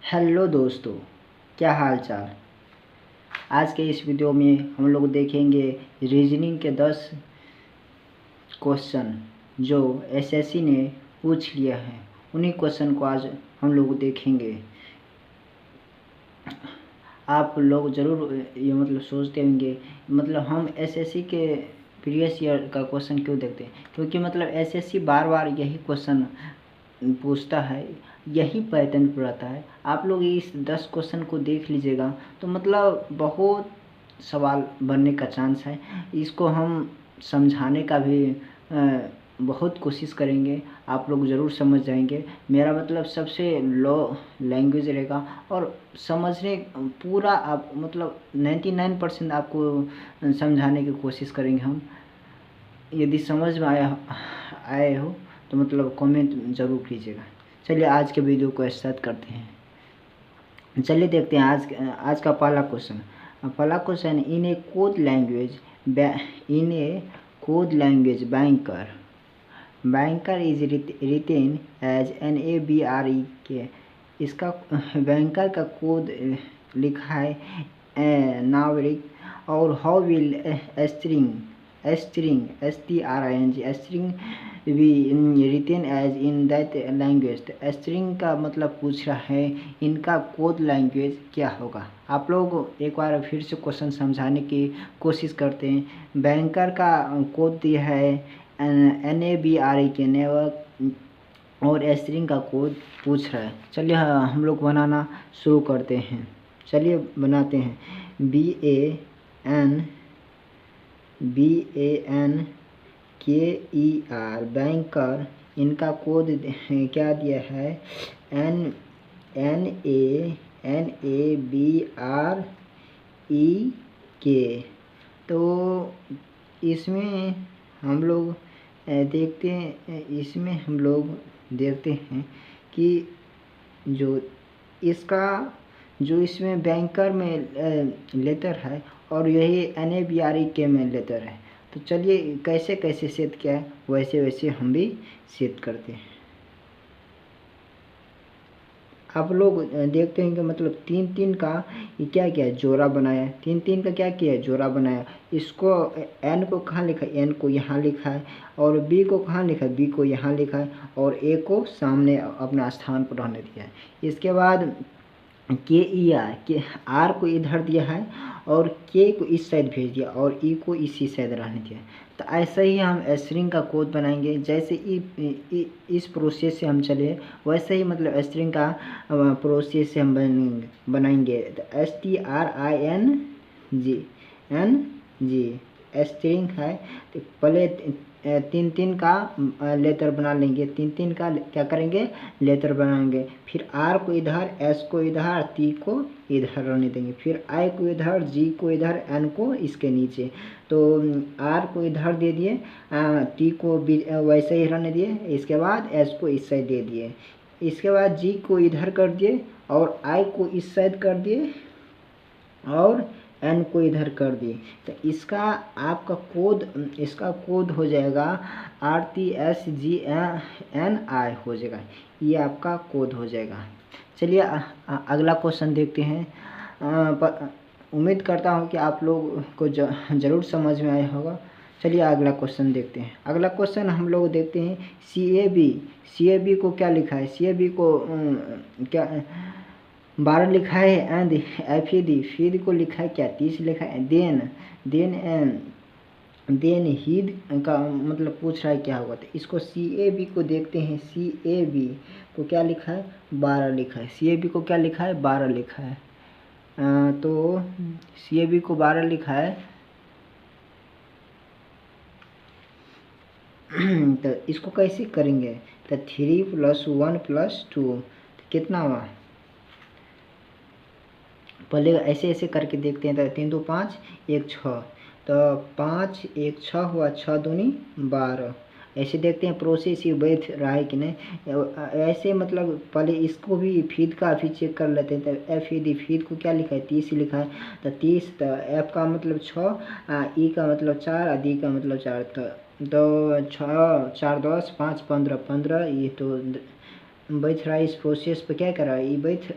Hello दोस्तों, क्या हाल चाल। आज के इस वीडियो में हम लोग देखेंगे रीजनिंग के 10 क्वेश्चन जो एसएससी ने पूछ लिया है। उन्हीं क्वेश्चन को आज हम लोग देखेंगे। आप लोग ज़रूर ये सोचते होंगे हम एसएससी के प्रीवियस ईयर का क्वेश्चन क्यों देखते हैं, क्योंकि एसएससी बार बार यही क्वेश्चन पूछता है, यही पैटर्न पर रहता है। आप लोग इस 10 क्वेश्चन को देख लीजिएगा तो बहुत सवाल बनने का चांस है। इसको हम समझाने का भी बहुत कोशिश करेंगे, आप लोग ज़रूर समझ जाएंगे। मेरा सबसे लो लैंग्वेज रहेगा और समझने पूरा आप 99% आपको समझाने की कोशिश करेंगे हम। यदि समझ में आए हो तो कमेंट ज़रूर कीजिएगा। चलिए आज के वीडियो को स्टार्ट करते हैं। चलिए देखते हैं आज का पहला question. In a code language banker is written as NABREK। इसका बैंकर का कोड लिखा है नागरिक। और हाउ विल स्ट्रिंग स्ट्रिंग भी written as in that language. String का पूछ रहा है इनका कोड लैंग्वेज क्या होगा। आप लोग एक बार फिर से क्वेश्चन समझाने की कोशिश करते हैं। बैंकर का कोड दिया है NABREK नेटवर्क और स्ट्रिंग का कोड पूछ रहा है। चलिए हम लोग बनाना शुरू करते हैं। चलिए बनाते हैं। BANKER banker. इनका कोड क्या दिया है NABREK। तो इसमें हम लोग देखते हैं कि जो इसमें बैंकर में लेटर है और यही NABREK में लेटर है। तो चलिए कैसे कैसे सेट किया है वैसे वैसे हम भी सेट करते हैं। आप लोग देखते हैं कि 3 का ये क्या किया है, जोड़ा बनाया है। 3 का क्या किया है, जोड़ा बनाया। इसको N को कहाँ लिखा है, N को यहाँ लिखा है। और B को कहाँ लिखा है, B को यहाँ लिखा है। और A को सामने अपना स्थान पर रहने दिया है। इसके बाद KER R को इधर दिया है और K को इस साइड भेज दिया और E को इसी साइड रहने दिया। तो ऐसा ही हम स्ट्रिंग का कोड बनाएंगे। जैसे इस प्रोसेस से हम चले वैसे ही स्ट्रिंग का प्रोसेस से हम बनाएंगे। तो STRING स्ट्रिंग है। तो पहले 3 का लेटर बना लेंगे। 3 का क्या करेंगे, लेटर बनाएंगे। फिर R को इधर, S को इधर, T को इधर रहने देंगे। फिर I को इधर, G को इधर, N को इसके नीचे। तो R को इधर दे दिए, T को वैसे ही रहने दिए। इसके बाद S को इस साइड दे दिए। इसके बाद G को इधर कर दिए और I को इस साइड कर दिए और N को इधर कर दिए। तो इसका आपका कोड हो जाएगा RTSGNI हो जाएगा। ये आपका कोड हो जाएगा। चलिए अगला क्वेश्चन देखते हैं। उम्मीद करता हूँ कि आप लोग को ज़रूर समझ में आया होगा। चलिए अगला क्वेश्चन देखते हैं। अगला क्वेश्चन हम लोग देखते हैं CAB को क्या लिखा है। CAB को क्या 12 लिखा है। एंड FED को लिखा है क्या, 30 लिखा है। देन हीड का पूछ रहा है क्या होगा। तो इसको CAB को देखते हैं। CAB को क्या लिखा है, 12 लिखा है। CAB को क्या लिखा है, 12 लिखा है। तो CAB को 12 लिखा है। तो इसको कैसे करेंगे, तो 3 + 1 + 2 कितना हुआ। पहले ऐसे करके देखते हैं। तो 3 2 5 1 6, तो 5 1 6 हुआ, 6 दूनी 12। ऐसे देखते हैं प्रोसेस ये बैठ रहा है कि नहीं। ऐसे पहले इसको भी फीड का भी चेक कर लेते हैं। तो फीड को क्या लिखा है, 30 लिखा है। तो 30, तो F का 6, E का 4, D का 4। तो 6 4 10 5 15 15, ये तो बैठ रहा है इस प्रोसेस पे, क्या कर रहा है ये बैठ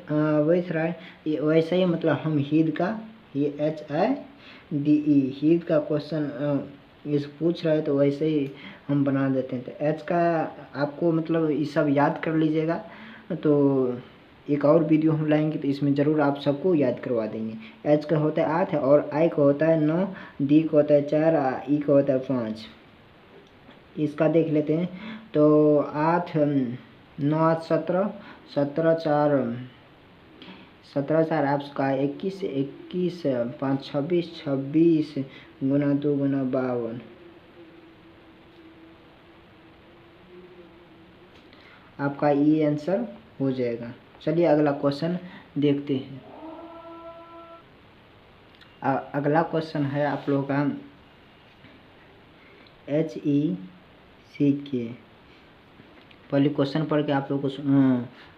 रहा है। ये वैसे ही मतलब हम हीद का, ये HIDE हीद का क्वेश्चन इस पूछ रहा है तो वैसे ही हम बना देते हैं। तो एच का आपको मतलब ये सब याद कर लीजिएगा। तो एक और वीडियो हम लाएंगे तो इसमें ज़रूर आप सबको याद करवा देंगे। एच का होता है 8 और आई का होता है 9, डी का होता है 4, ई का होता है 5। इसका देख लेते हैं। तो 8 9 8 17, 17 4 17 4 आपका 21, 21 5 26, 26 गुना 2 गुना 52। आपका ये आंसर हो जाएगा। चलिए अगला क्वेश्चन देखते हैं। अगला क्वेश्चन है आप लोगों का HECK। पहले क्वेश्चन पढ़ के आप लोग को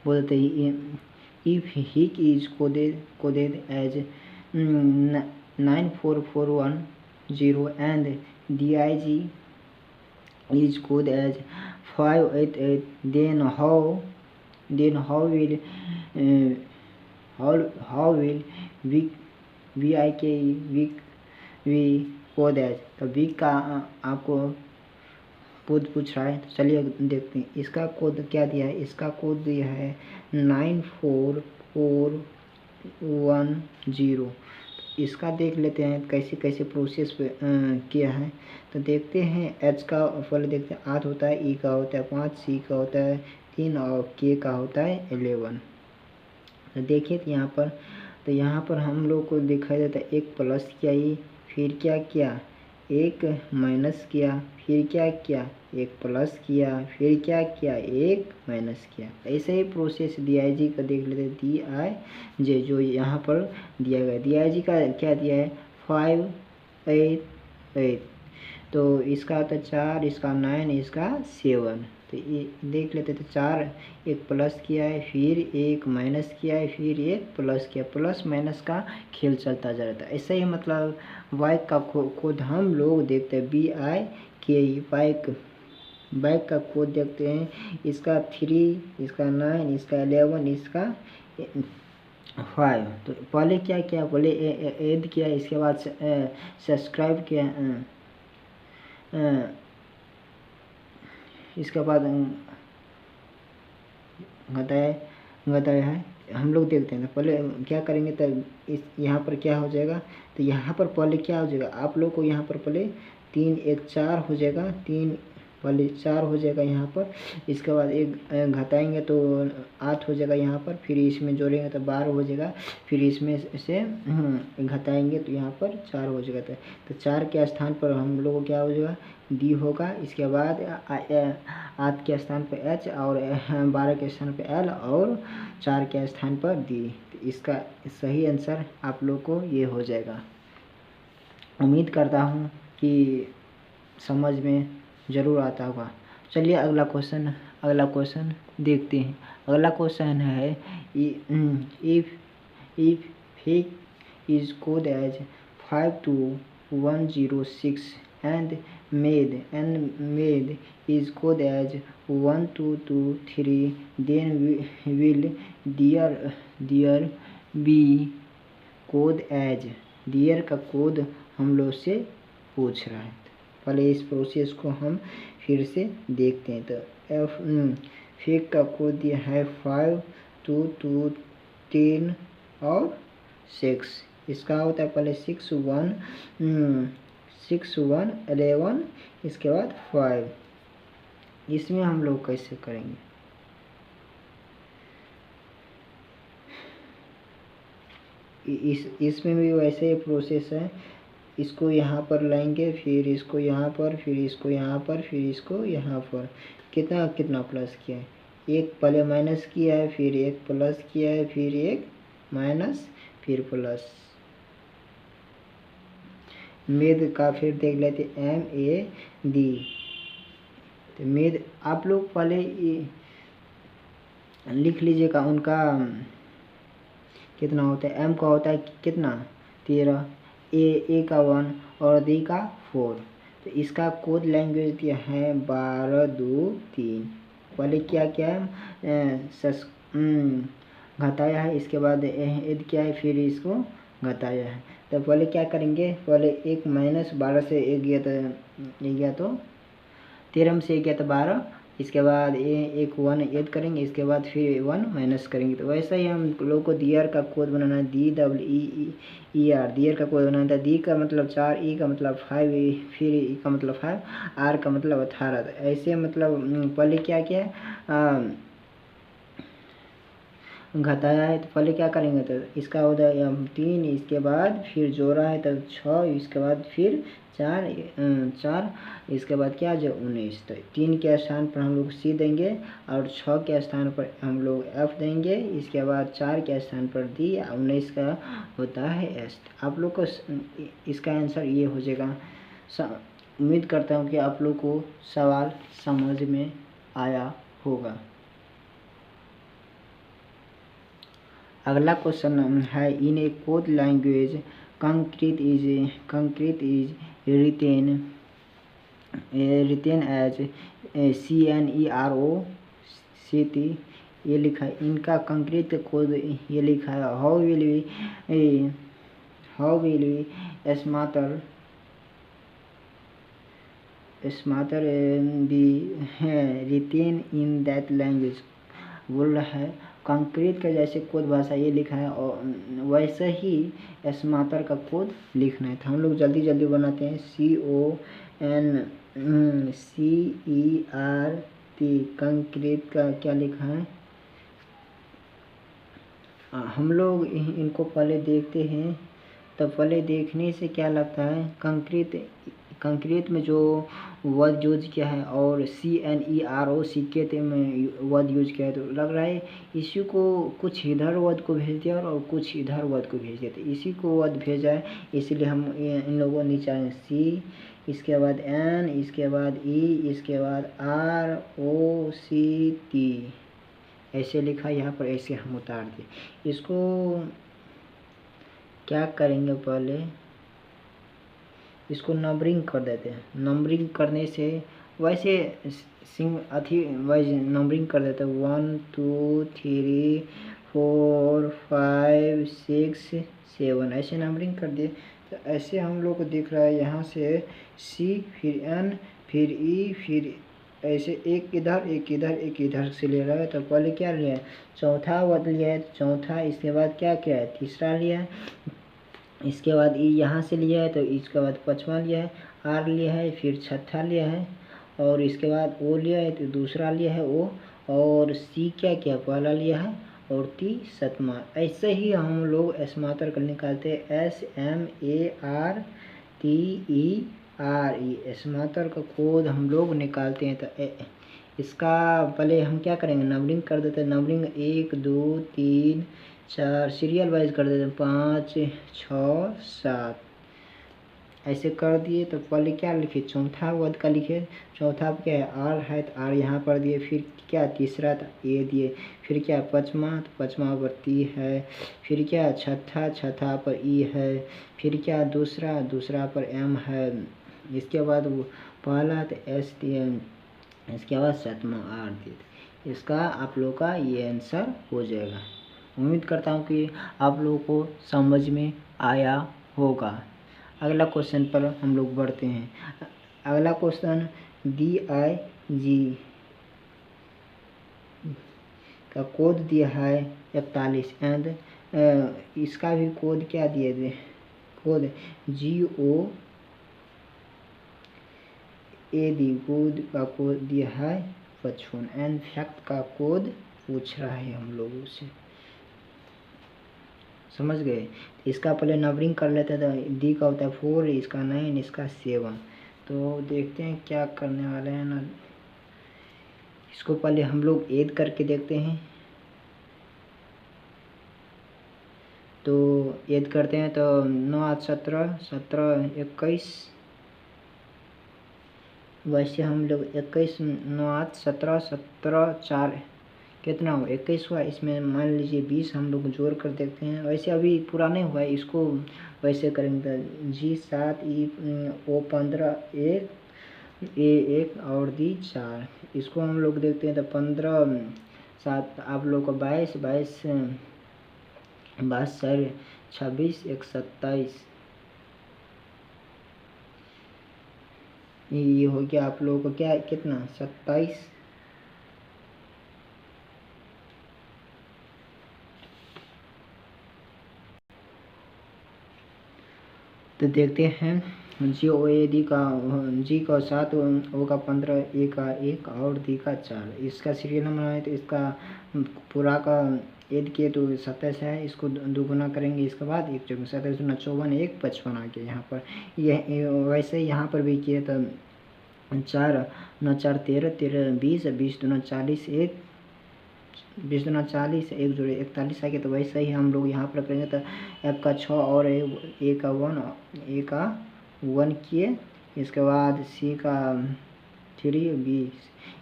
बोलते हैं। If hick is coded as 94410 and DIG is code as 588, then how will we code as। तो वीक का आपको कोड पूछ रहा है। तो चलिए देखते हैं इसका कोड क्या दिया है। इसका कोड दिया है 94410। इसका देख लेते हैं कैसे कैसे प्रोसेस पे किया है। तो देखते हैं एच का पहले देखते हैं। 8 होता है, ई का होता है 5, सी का होता है 3 और के का होता है 11। तो देखिए तो यहाँ पर हम लोग को दिखाई देता है एक प्लस किया ई, फिर क्या किया एक माइनस किया, फिर क्या किया एक प्लस किया, फिर क्या किया एक माइनस किया। ऐसे ही प्रोसेस DIG का देख लेते हैं। DIG जो यहाँ पर दिया गया, DIG का क्या दिया है 588। तो इसका तो 4, इसका 9, इसका 7। तो ये देख लेते तो 4 एक प्लस किया है, फिर एक माइनस किया है, फिर एक प्लस किया। प्लस माइनस का खेल चलता जा रहा था। ऐसे ही मतलब बाइक का कोड हम लोग देखते हैं BIK बाइक का कोड देखते हैं। इसका 3, इसका 9, इसका 11, इसका 5। तो पहले क्या किया, पहले ऐड किया, इसके बाद सब्सक्राइब किया, इसके बाद घटाया है। हम लोग देखते हैं। तो पहले क्या करेंगे तो इस यहाँ पर क्या हो जाएगा। तो यहाँ पर पहले क्या हो जाएगा आप लोग को, यहाँ पर पहले 3 1 4 हो जाएगा। 3 पहले 4 हो जाएगा यहाँ पर। इसके बाद एक घटाएंगे तो 8 हो जाएगा यहाँ पर। फिर इसमें जोड़ेंगे तो 12 हो जाएगा। फिर इसमें से घटाएंगे तो यहाँ पर 4 हो जाएगा। तो 4 के स्थान पर हम लोग को क्या हो जाएगा डी होगा। इसके बाद 8 के स्थान पर H और 12 के स्थान पर L और 4 के स्थान पर D। तो इसका सही आंसर आप लोग को ये हो जाएगा। उम्मीद करता हूँ कि समझ में ज़रूर आता होगा। चलिए अगला क्वेश्चन देखते हैं। अगला क्वेश्चन है if hick is code as 52106 and made is code as 1223, then will dear be code as। dear का कोड हम लोग से पूछ रहा है। पहले इस प्रोसेस को हम फिर से देखते हैं। तो फेक का कोड दिया है 5 2 2 3 और 6। इसका होता है पहले 6 1 11, इसके बाद 5। इसमें हम लोग कैसे करेंगे, इसमें भी वैसे ही प्रोसेस है। इसको यहाँ पर लाएंगे, फिर इसको यहाँ पर, फिर इसको यहाँ पर, फिर इसको यहाँ पर। कितना कितना प्लस किया है, एक पहले माइनस किया है, फिर एक प्लस किया है, फिर एक माइनस, फिर प्लस। मेद का फिर देख लेते MED। तो मेद आप लोग पहले लिख लीजिएगा उनका कितना होता है। M का होता है कितना 13, A का 1 और D का 4। तो इसका कोड लैंग्वेज दिया है 12 2 3। पहले क्या क्या है, घटाया है, इसके बाद ऐड किया है, फिर इसको घटाया है। तो पहले क्या करेंगे, पहले 1 - 12 से 1 गया तो 13 में से 1 गया तो 12, इसके बाद एक 1 ऐड करेंगे, इसके बाद फिर 1 माइनस करेंगे। तो वैसा ही हम लोग को दियर का कोड बनाना है, DEER दियर का कोड बनाना था। डी का मतलब 4, ई का मतलब 5, फिर ई का मतलब 5, आर का मतलब 18। ऐसे मतलब पहले क्या किया घटाया है, तो पहले क्या करेंगे, तो इसका हो जाएगा 3, इसके बाद फिर जोड़ा है तो 6, इसके बाद फिर 4, इसके बाद क्या जो 19। तो 3 के स्थान पर हम लोग सी देंगे और 6 के स्थान पर हम लोग एफ देंगे, इसके बाद 4 के स्थान पर डी, 19 का होता है एस। आप लोग को इसका आंसर ये हो जाएगा। उम्मीद करता हूँ कि आप लोग को सवाल समझ में आया होगा। अगला क्वेश्चन है, in a code language concrete is written as CNEROCT, ये लिखा है। इनका कंक्रीट कोड ये लिखा है, how will we smarter be written in that language, बोल रहा है कंक्रीट का जैसे कोड भाषा ये लिखा है और वैसे ही स्मार्टर का कोड लिखना है। तो हम लोग जल्दी जल्दी बनाते हैं। CONCERT कंक्रीट का क्या लिखा है, हम लोग इनको पहले देखते हैं। तो पहले देखने से क्या लगता है, कंक्रीट में जो वर्ड यूज किया है और CNEROCT में वर्ड यूज किया है, तो लग रहा है इसी को कुछ इधर वर्ड को भेज दिया और कुछ इधर वर्ड को भेज दिया। तो इसी को वर्ड भेजा है, इसलिए हम इन लोगों को नीचे आए C, इसके बाद N, इसके बाद E, इसके बाद ROCT ऐसे लिखा यहाँ पर, ऐसे हम उतार दिए। इसको क्या करेंगे, पहले इसको नंबरिंग कर देते हैं। नंबरिंग करने से वैसे वाइज नंबरिंग कर देते हैं, 1 2 3 4 5 6 7 ऐसे नंबरिंग कर दिए। तो ऐसे हम लोग को दिख रहा है यहाँ से C, फिर N, फिर E, फिर ऐसे एक इधर एक इधर एक इधर से ले रहा है। तो पहले क्या लिया है, चौथा वर्ड लिया है, चौथा, इसके बाद क्या किया है, तीसरा लिया है, इसके बाद ई यहाँ से लिया है, तो इसके बाद 5वां लिया है, आर लिया है, फिर छठा लिया है, और इसके बाद ओ लिया है, तो दूसरा लिया है ओ, और सी क्या किया, पहला लिया है, और टी 7वां। ऐसे ही हम लोग स्मार्टर कर निकालते हैं, SMARTERE स्मार्टर का कोड हम लोग निकालते हैं। तो इसका पहले हम क्या करेंगे, नंबरिंग कर देते हैं। नंबरिंग 1 2 3 4 सीरियल वाइज कर देते हैं, 5 6 7 ऐसे कर दिए। तो पहले क्या लिखे, चौथा वर्ड का लिखे, चौथा क्या है, आर है, तो आर यहाँ पर दिए, फिर क्या तीसरा था ए दिए, फिर क्या 5वां, तो 5वां पर टी है, फिर क्या छठा पर ई है, फिर क्या दूसरा पर एम है, इसके बाद वो पहला तो एस दिए, इसके बाद 7वां आर दिए। इसका आप लोग का ये आंसर हो जाएगा। उम्मीद करता हूँ कि आप लोगों को समझ में आया होगा। अगला क्वेश्चन पर हम लोग बढ़ते हैं। अगला क्वेश्चन DIG का कोड दिया है 41 एंड इसका भी कोड क्या दिए थे, कोड GOAD कोड का कोड दिया है 55 एंड फैक्ट का कोड पूछ रहा है हम लोगों से, समझ गए। इसका पहले नंबरिंग कर लेते हैं। तो डी का होता है 4, इसका 9, इसका 7। तो देखते हैं क्या करने वाले हैं ना, इसको पहले हम लोग ऐड करके देखते हैं। तो ऐड करते हैं, तो 9 8 17 17 21, वैसे हम लोग 21 9 8 17 17 4 कितना हुआ, 21 हुआ। इसमें मान लीजिए 20 हम लोग जोड़ कर देखते हैं। वैसे अभी पूरा नहीं हुआ है, इसको वैसे करेंगे। G7 E O 15 1 ए 1 और दी 4। इसको हम लोग देखते हैं तो 15 7 आप लोग को 22 22 4 26 1 27। ये हो गया आप लोगों को क्या कितना 27। तो देखते हैं जी ओ ए दी का जी का 7 ओ का 15 ए का 1 और दी का 4। इसका सीरियल नंबर है तो इसका पूरा का एड किए तो 27 है। इसको दुगुना करेंगे इसके बाद 1 चौक 27 दूना 54 1 55 आ गया यहाँ पर। यह वैसे यहाँ पर भी किए तो 4 9 4 13 13 20 20 दूना 40 1 20 दूना 40 1 जोड़े 41 आ गया। तो वैसे ही हम लोग यहाँ पर करेंगे तो एफ का 6 और ए का 1 किए। इसके बाद सी का 3 20।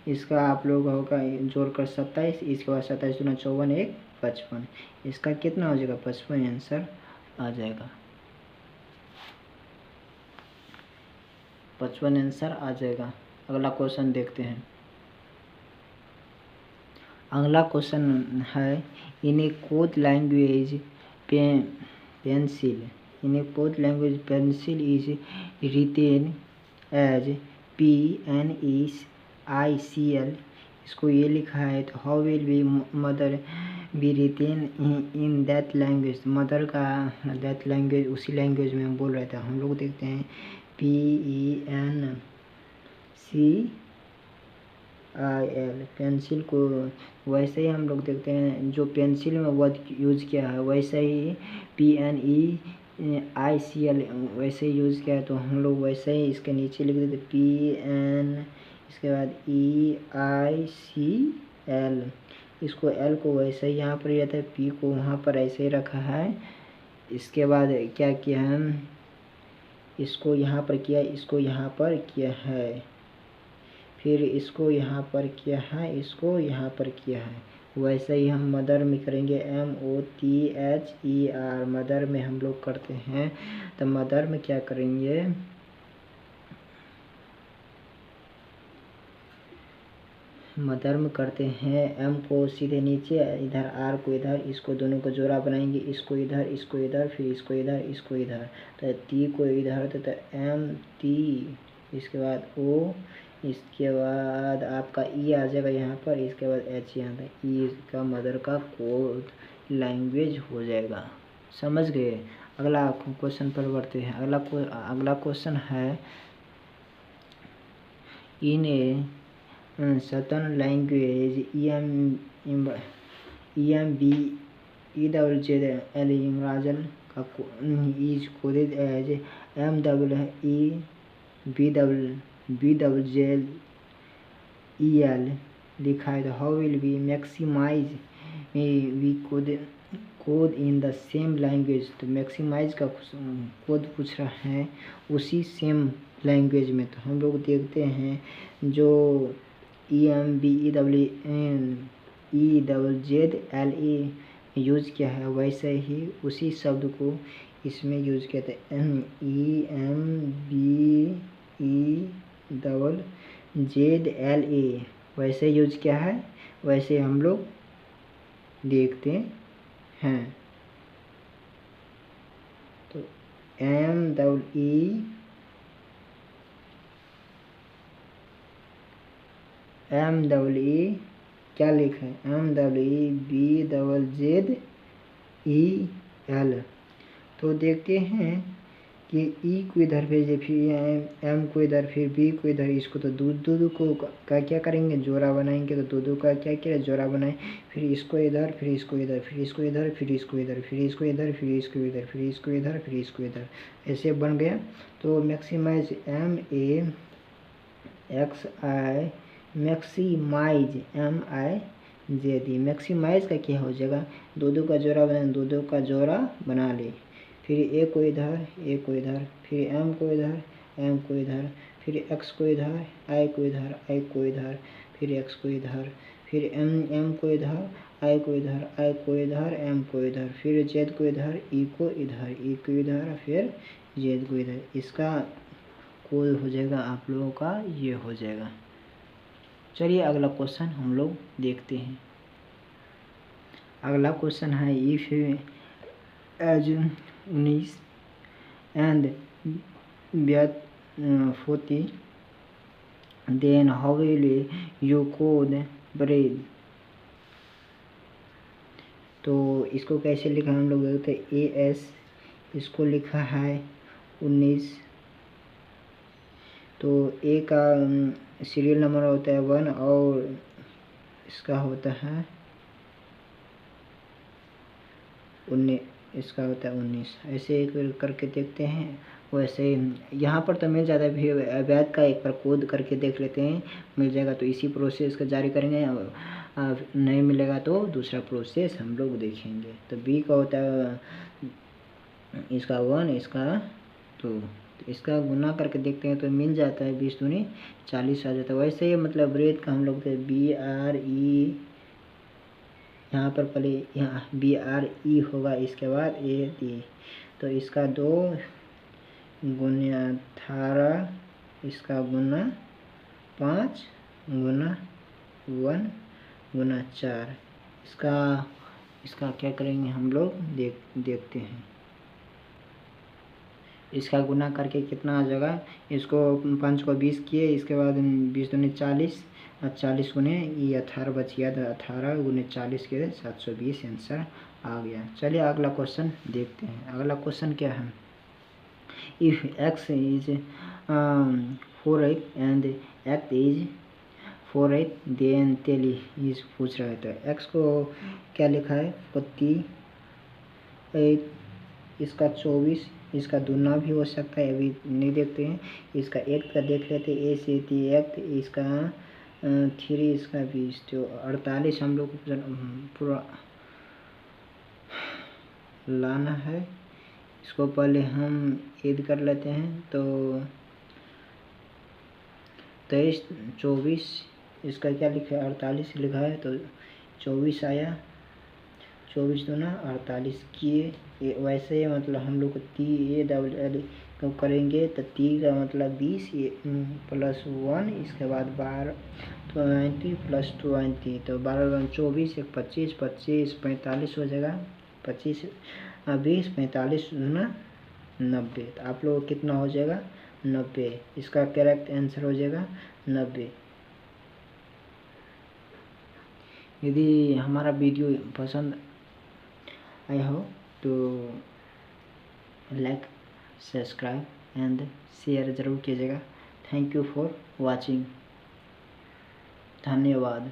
इसका आप लोग होगा जोड़कर 27। इसके बाद 27 दूना 54 1 55। इसका कितना हो जाएगा 55 आंसर आ जाएगा। 55 आंसर आ जाएगा। अगला क्वेश्चन देखते हैं। अगला क्वेश्चन है in a code language pencil in a code language pencil is written as PNEICL। इसको ये लिखा है तो how will be mother be written in that language. Mother का दैट लैंग्वेज उसी लैंग्वेज में हम बोल रहे थे। हम लोग देखते हैं PENCIL पेंसिल को वैसे ही हम लोग देखते हैं जो पेंसिल में वर्ड यूज़ किया है वैसे ही PNEICL वैसे ही यूज़ किया है। तो हम लोग वैसे ही इसके नीचे लिख देते PN इसके बाद EICL। इसको L को वैसे ही यहाँ पर रहता है P को वहाँ पर ऐसे ही रखा है। इसके बाद क्या किया हम इसको यहाँ पर किया इसको यहाँ पर किया है फिर इसको यहाँ पर किया है इसको यहाँ पर किया है। वैसे ही हम मदर में करेंगे MOTHER मदर में हम लोग करते हैं। तो मदर में क्या करेंगे मदर में करते हैं M को सीधे नीचे इधर R को इधर इसको दोनों को जोड़ा बनाएंगे इसको इधर फिर इसको इधर तो T को इधर तो MT इसके बाद O इसके बाद आपका E आ जाएगा यहाँ पर इसके बाद H यहाँ पर E का मदर का कोड लैंग्वेज हो जाएगा। समझ गए। अगला क्वेश्चन पर बढ़ते हैं। अगला क्वेश्चन है in A certain language EMBEWZL imrazal is coded as MEBWZL लिखा है। तो how will be maximize we code in the same language. तो मैक्सिमाइज का कोड पूछ रहा है उसी सेम लैंग्वेज में। तो हम लोग देखते हैं जो EMBEWZLE यूज़ किया है वैसे ही उसी शब्द को इसमें यूज़ किया था EMBEZLE वैसे यूज़ किया है वैसे हम लोग देखते हैं। तो MEE क्या लिखा है MEBZZEL। तो देखते हैं कि E को इधर भेजे फिर M को इधर फिर B को इधर। इसको तो दो को का क्या करेंगे जोड़ा बनाएंगे। तो दो का क्या किया जोड़ा बनाए फिर इसको इधर फिर इसको इधर फिर इसको इधर फिर इसको इधर फिर इसको इधर फिर इसको इधर फिर इसको इधर फिर इसको इधर ऐसे बन गया। तो मैक्सिमाइज MAXIMIZE मैक्सिमाइज का क्या हो जाएगा दो का जोड़ा बना दो का जोड़ा बना ले फिर ए को इधर फिर M को इधर फिर X को इधर I को इधर फिर X को इधर फिर M को इधर I को इधर M को इधर फिर Z को इधर E को इधर फिर Z को इधर। इसका कोड हो जाएगा आप लोगों का ये हो जाएगा। चलिए अगला क्वेश्चन हम लोग देखते हैं। अगला क्वेश्चन है if as 19 and 40 then how will you code bread. तो इसको कैसे लिखा हम लोग देखते हैं। AS इसको लिखा है 19, तो A का सीरियल नंबर होता है 1 और इसका होता है 19, इसका होता है 19। ऐसे करके देखते हैं। वैसे यहाँ पर तो मिल जाता है, अवैध का एक बार कोड करके देख लेते हैं, मिल जाएगा तो इसी प्रोसेस का जारी करेंगे। नहीं मिलेगा तो दूसरा प्रोसेस हम लोग देखेंगे। तो B का होता है इसका 1, इसका 2, तो इसका गुना करके देखते हैं तो मिल जाता है 20 दूनी 40 आ जाता है। वैसे ही मतलब ब्रेड का हम लोग BRE, यहाँ पर पहले यहाँ BRE होगा, इसके बाद A, तो इसका 2 गुना 18, इसका गुना 5 गुना 1 गुना 4, इसका क्या करेंगे हम लोग देखते हैं। इसका गुना करके कितना आ जाएगा, इसको 5 को 20 किए, इसके बाद 20 दूनी 40 और 40 गुने ये 18 बच गया, तो 18 गुने 40 के 720 आंसर आ गया। चलिए अगला क्वेश्चन देखते हैं। अगला क्वेश्चन क्या है। If x is 4 and x is 4 then tell is पूछ रहा है। तो x को क्या लिखा है 48, इसका 24, इसका दूना भी हो सकता है, अभी नहीं देखते हैं। इसका 8 का देख लेते हैं, A से 8, इसका 3, इसका 20, तो 48 हम लोग पूरा लाना है। इसको पहले हम ऐड कर लेते हैं। तो 23, 24, इसका क्या लिखा है 48 लिखा है, तो 24 आया, 24 दूना 48 किए। वैसे मतलब हम लोग को करेंगे तो 3 का मतलब 20 प्लस 1, इसके बाद 12 20 प्लस 20, तो 12 24, 25, 25 45 हो जाएगा। 25 20 45 दूना 90, तो आप लोग कितना हो जाएगा 90। इसका करेक्ट आंसर हो जाएगा 90। यदि हमारा वीडियो पसंद आया हो तो लाइक, सब्सक्राइब एंड शेयर ज़रूर कीजिएगा। Thank you for watching. धन्यवाद।